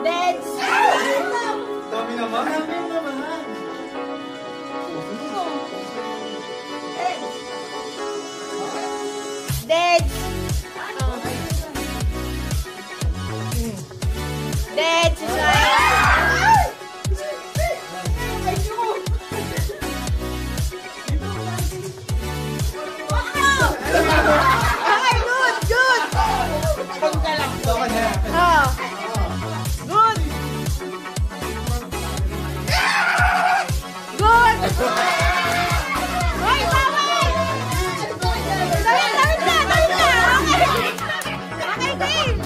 Deads. Dami naman. Deads. Deads is right. Okay, good, good. Oh. Good. Good. Wait, bawal. Dawit na. Okay, game.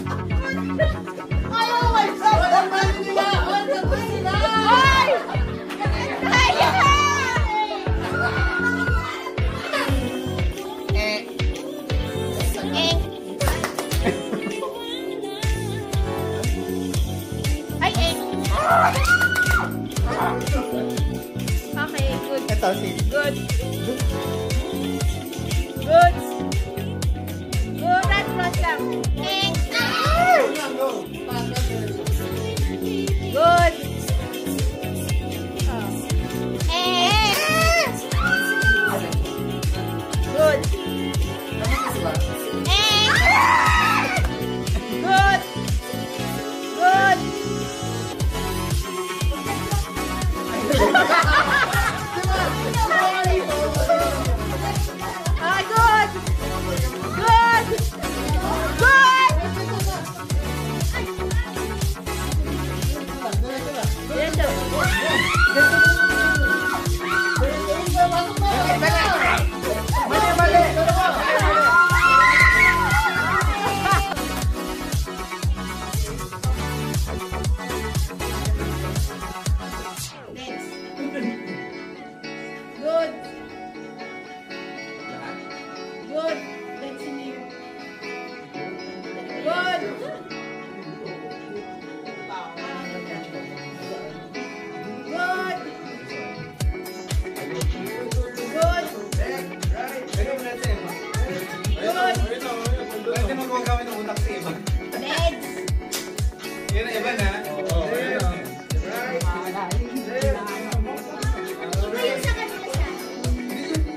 Okay, good. Ito, si. Good. Good. Good. Cross lang. Good. Good. Good. Good. Ah, good. Good. Good. Good. Good. Let's see you. Good. Good. Good. Good. Pwede mo gawin ng utak sa iba. Deads. Yun ang iba na.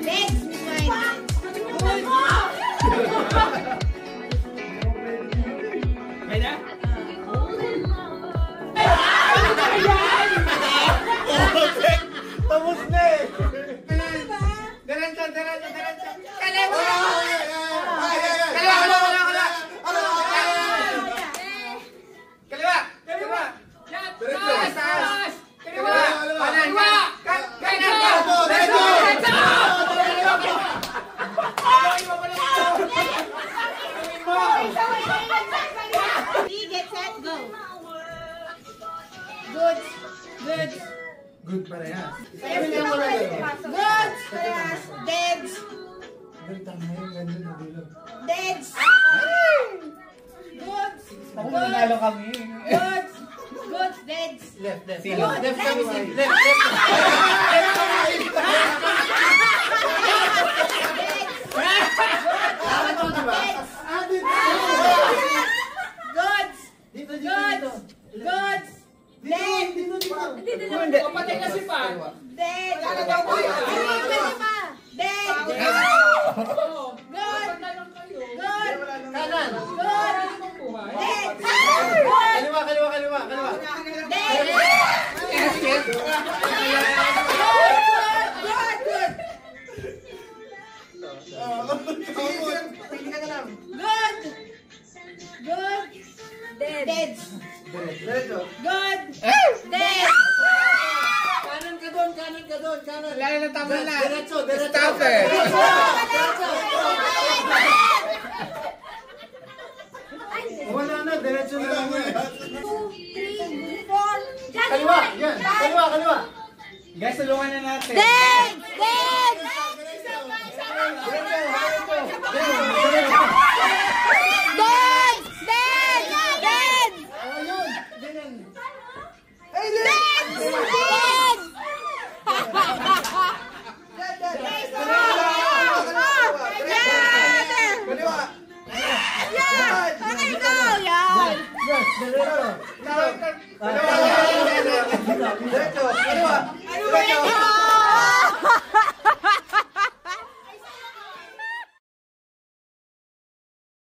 Deads. Good. Kaya? Tapos na eh. Diretso. Kaliwa! Kaliwa! Taas! Kaliwa! Get set, go. Good. Good. Good parehas. Good. Deads. Deads. Good. Ako nanalo kami. Good. Good. Deads. Left. Good. Left kami. Deads. Left. Papatay kasi pa. Dead. Dead. Good. Good. Kanan. Good. Dead. Kaliwa. Dead. Yes. Good. Dead. Diretso. Good. Dead. Kanan ka doon. Lalo na tama na. Diretso. Stop eh. Wala na, diretso na lang yan. 2, 3, 4. Kaliwa, yan. Kaliwa. Guys, tulungan na natin. Dead. Dead. Dead. Jesus, diretso. Dalawa. Diretso,